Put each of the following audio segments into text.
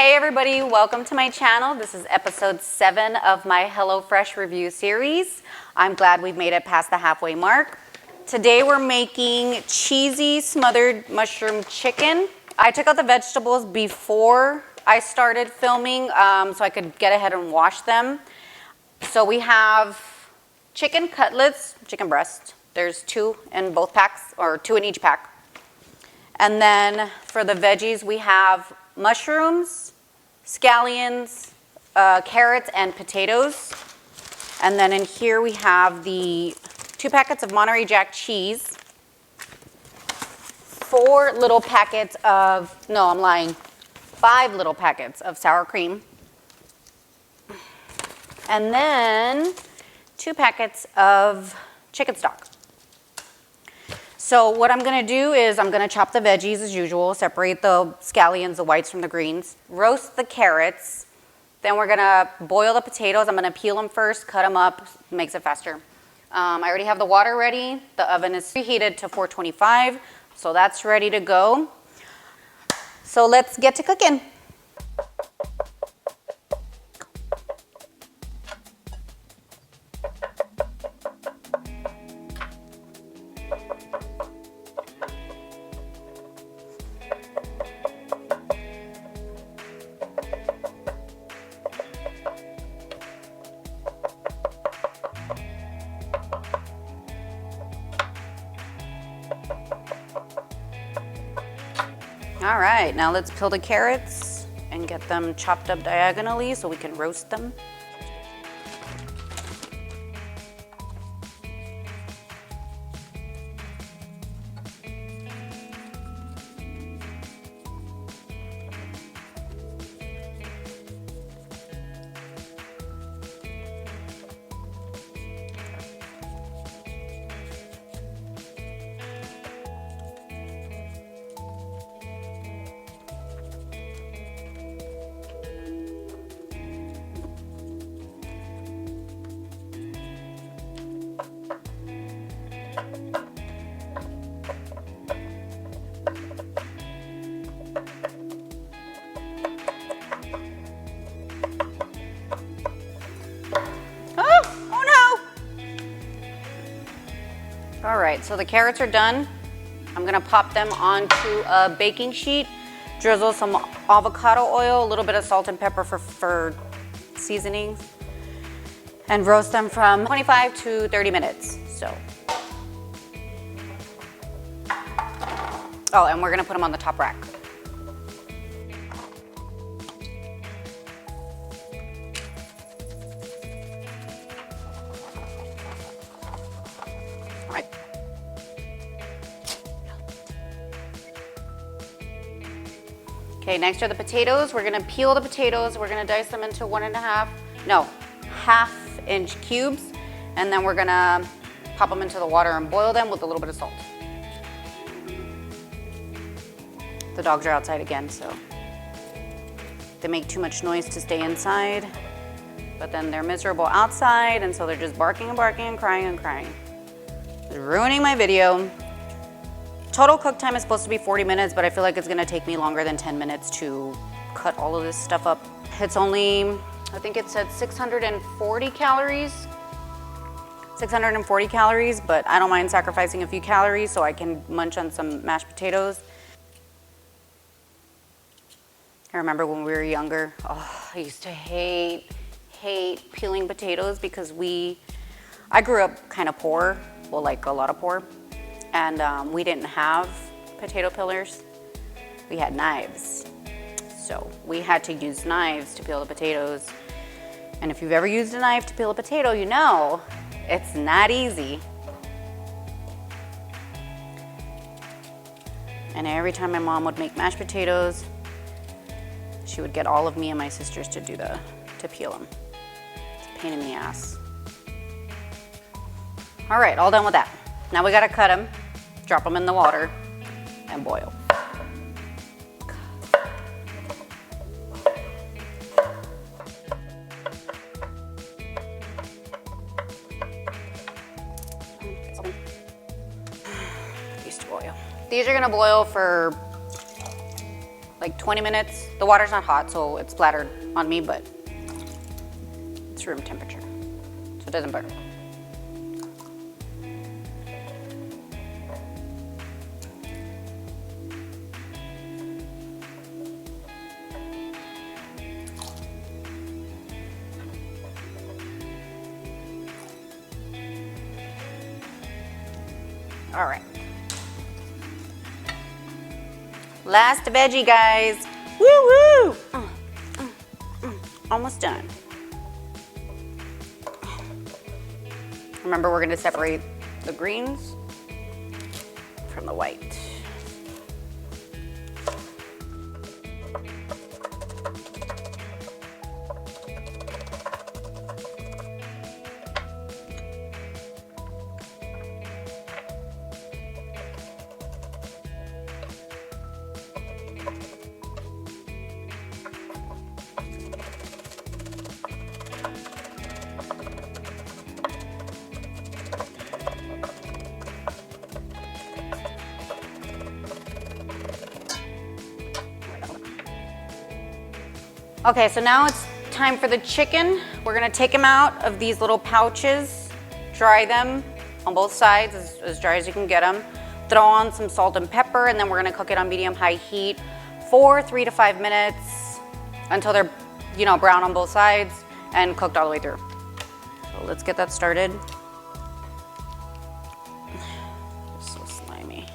Hey everybody, welcome to my channel. This is episode 7 of my HelloFresh review series. I'm glad we've made it past the halfway mark. Today we're making cheesy smothered mushroom chicken. I took out the vegetables before I started filming so I could get ahead and wash them. So we have chicken cutlets, chicken breast. There's 2 in both packs, or 2 in each pack. And then for the veggies, we have mushrooms, scallions, carrots, and potatoes. And then in here we have the 2 packets of Monterey Jack cheese, 4 little packets of, no, I'm lying, 5 little packets of sour cream, and then 2 packets of chicken stock. So what I'm going to do is I'm going to chop the veggies as usual, separate the scallions, the whites from the greens, roast the carrots, then we're going to boil the potatoes. I'm going to peel them first, cut them up, makes it faster. I already have the water ready. The oven is preheated to 425, so that's ready to go. So let's get to cooking. All right, now let's peel the carrots and get them chopped up diagonally so we can roast them. All right, so the carrots are done. I'm gonna pop them onto a baking sheet, drizzle some avocado oil, a little bit of salt and pepper for seasonings, and roast them from 25 to 30 minutes, so. Oh, and we're gonna put them on the top rack. Okay, next are the potatoes. We're gonna peel the potatoes. We're gonna dice them into half-inch cubes, and then we're gonna pop them into the water and boil them with a little bit of salt. The dogs are outside again, so they make too much noise to stay inside, but then they're miserable outside, and so they're just barking and barking and crying and crying. It's ruining my video. Total cook time is supposed to be 40 minutes, but I feel like it's gonna take me longer than 10 minutes to cut all of this stuff up. It's only, I think it said 640 calories. 640 calories, but I don't mind sacrificing a few calories so I can munch on some mashed potatoes. I remember when we were younger, I used to hate peeling potatoes because I grew up kind of poor, well, like a lot of poor. And we didn't have potato peelers. We had knives. So we had to use knives to peel the potatoes. And if you've ever used a knife to peel a potato, you know it's not easy. And every time my mom would make mashed potatoes, she would get all of me and my sisters to peel them. It's a pain in the ass. All right, all done with that. Now we gotta cut them, drop them in the water, and boil. These to boil. These are gonna boil for like 20 minutes, The water's not hot, so it's splattered on me, but it's room temperature, so it doesn't burn. All right. Last veggie, guys. Woo woo! Almost done. Remember, we're gonna separate the greens from the white. Okay, so now it's time for the chicken. We're gonna take them out of these little pouches, dry them on both sides, as dry as you can get them. Throw on some salt and pepper, and then we're gonna cook it on medium-high heat for 3 to 5 minutes until they're, brown on both sides and cooked all the way through. So let's get that started. It's so slimy.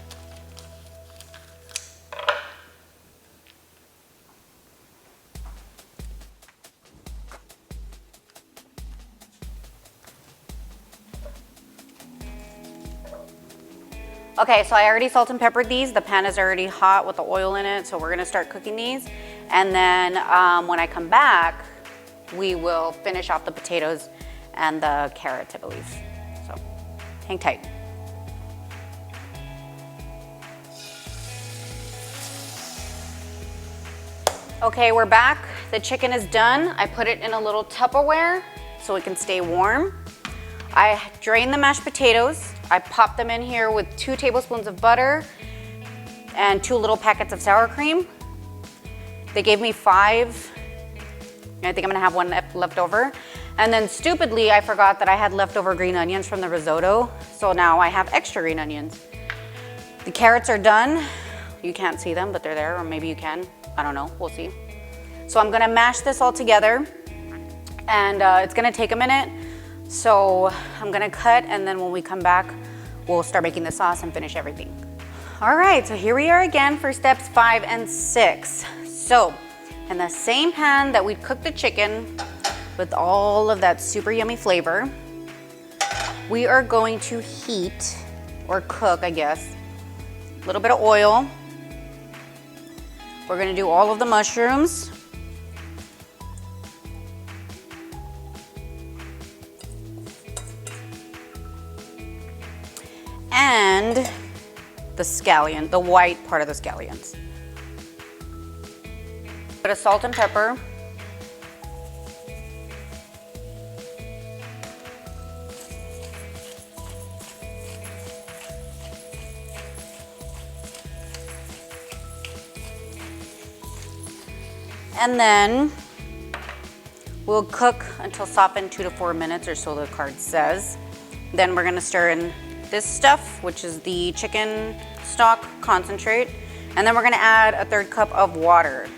Okay, so I already salt and peppered these. The pan is already hot with the oil in it, so we're gonna start cooking these. And then when I come back, we will finish off the potatoes and the carrots, I believe. So hang tight. Okay, we're back. The chicken is done. I put it in a little Tupperware so it can stay warm. I drained the mashed potatoes. I popped them in here with 2 tablespoons of butter and 2 little packets of sour cream. They gave me 5. I think I'm gonna have 1 left over. And then stupidly, I forgot that I had leftover green onions from the risotto. So now I have extra green onions. The carrots are done. You can't see them, but they're there, or maybe you can. I don't know, we'll see. So I'm gonna mash this all together, and it's gonna take a minute. So I'm gonna cut, and then when we come back, we'll start making the sauce and finish everything. All right, so here we are again for steps 5 and 6. So in the same pan that we cooked the chicken with all of that super yummy flavor, we are going to heat, or cook, I guess, a little bit of oil. We're gonna do all of the mushrooms. And the scallion, the white part of the scallions. Bit of salt and pepper. And then we'll cook until softened 2 to 4 minutes or so the card says. Then we're gonna stir in this stuff, which is the chicken stock concentrate. And then we're gonna add a 1/3 cup of water.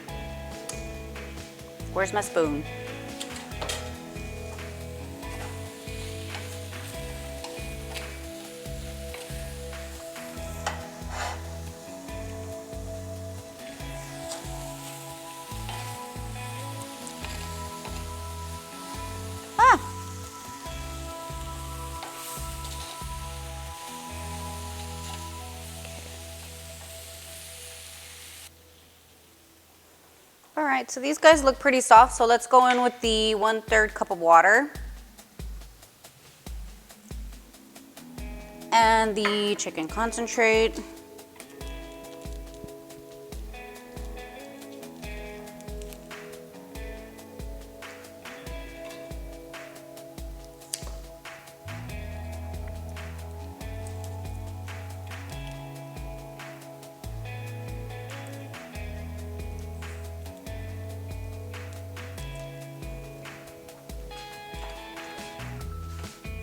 Where's my spoon? All right, so these guys look pretty soft, so let's go in with the 1/3 cup of water. And the chicken concentrate.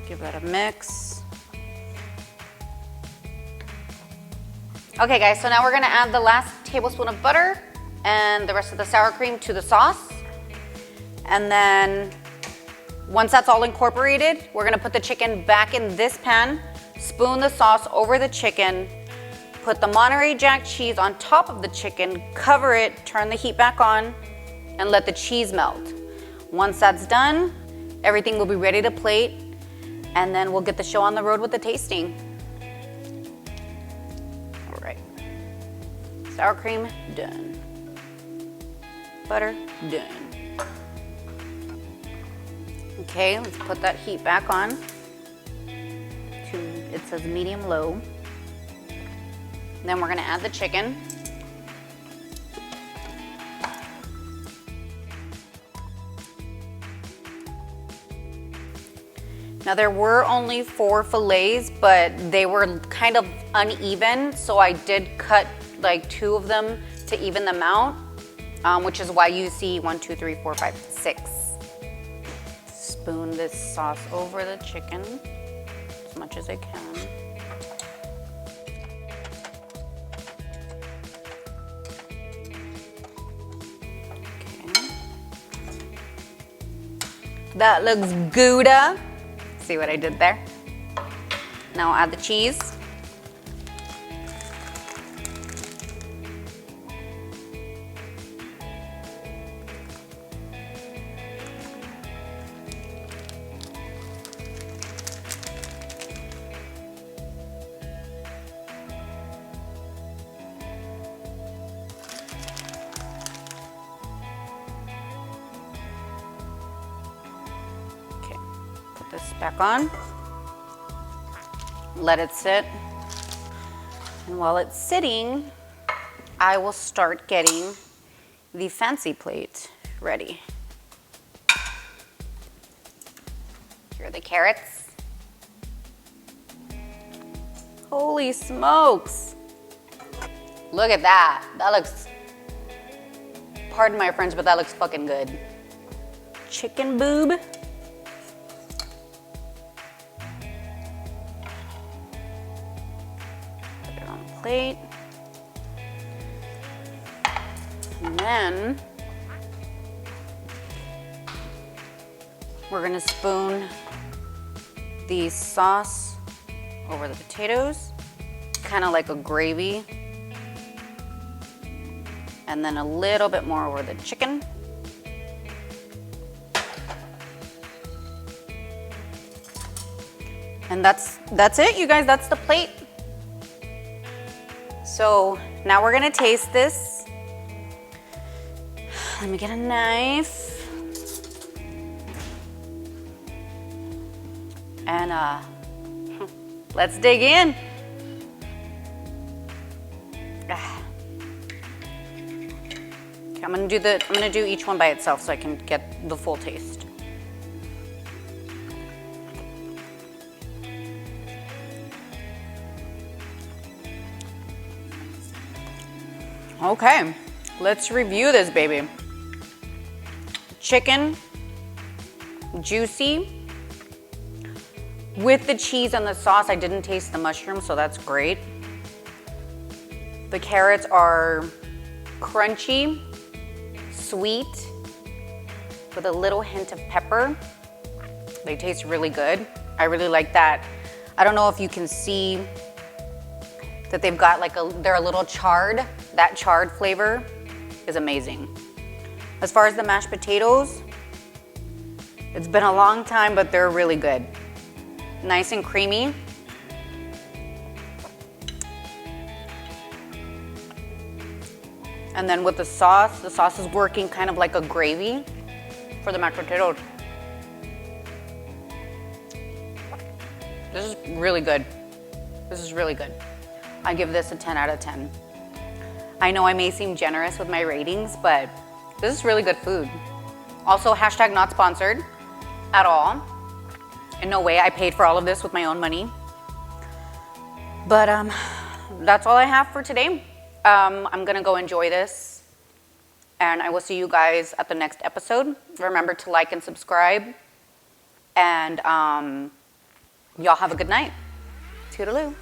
Give that a mix. Okay guys, so now we're gonna add the last tablespoon of butter and the rest of the sour cream to the sauce. And then once that's all incorporated, we're gonna put the chicken back in this pan, spoon the sauce over the chicken, put the Monterey Jack cheese on top of the chicken, cover it, turn the heat back on, and let the cheese melt. Once that's done, everything will be ready to plate, and then we'll get the show on the road with the tasting. All right, sour cream, done. Butter, done. Okay, let's put that heat back on to, it says medium low. Then we're gonna add the chicken. Now there were only 4 fillets, but they were kind of uneven, so I did cut like 2 of them to even them out, which is why you see 1, 2, 3, 4, 5, 6. Spoon this sauce over the chicken as much as I can. Okay. That looks Gouda. See what I did there? Now I'll add the cheese. This back on, let it sit, and while it's sitting, I will start getting the fancy plate ready. Here are the carrots. Holy smokes! Look at that. That looks, pardon my French, but that looks fucking good. Chicken boob. Plate. And then we're gonna spoon the sauce over the potatoes, kind of like a gravy, and then a little bit more over the chicken. And that's it, you guys, that's the plate. So now we're gonna taste this. Let me get a knife. And let's dig in. Okay, I'm gonna do each one by itself so I can get the full taste. Okay, let's review this baby. Chicken, juicy. With the cheese and the sauce, I didn't taste the mushroom, so that's great. The carrots are crunchy, sweet, with a little hint of pepper. They taste really good. I really like that. I don't know if you can see that they've got like they're a little charred. That charred flavor is amazing. As far as the mashed potatoes, it's been a long time, but they're really good. Nice and creamy. And then with the sauce is working kind of like a gravy for the mashed potatoes. This is really good. This is really good. I give this a 10 out of 10. I know I may seem generous with my ratings, but this is really good food. Also, hashtag not sponsored at all. In no way, I paid for all of this with my own money. But that's all I have for today. I'm gonna go enjoy this, and I will see you guys at the next episode. Remember to like and subscribe, and Y'all have a good night. Toodaloo.